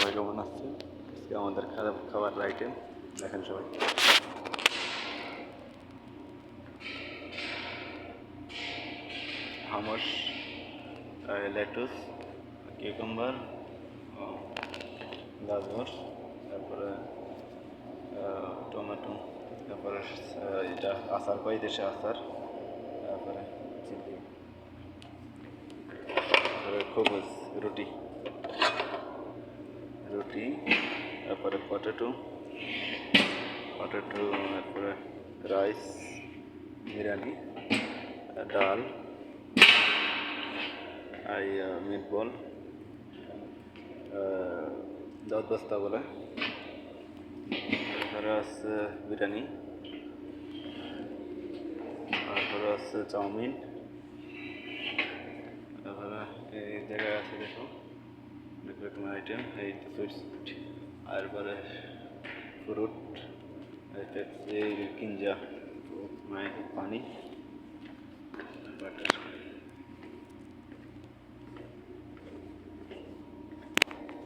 সবাই কেমন আছেন? আজকে আমাদের খাবার আইটেম দেখেন সবাই। হামস, লেটুস, কিউকাম্বার, গাজর, তারপরে টমেটো, তারপরে এটা আচার পাই, দেশে আচার, তারপরে চিলি, তারপরে খবুজ, রুটি, তারপরে পটেটো, তারপরে রাইস, বিরিয়ানি, ডাল, মিটবল, দাউদ বস্তা বলে, তারপরে আছে বিরিয়ানি, তারপরে আছে চাউমিন, তারপরে এই জায়গায় আছে দেখো অনেক রকমের আইটেম, এই সুইটস, তারপরে ফ্রুট, এই কিঞ্জা, পানি,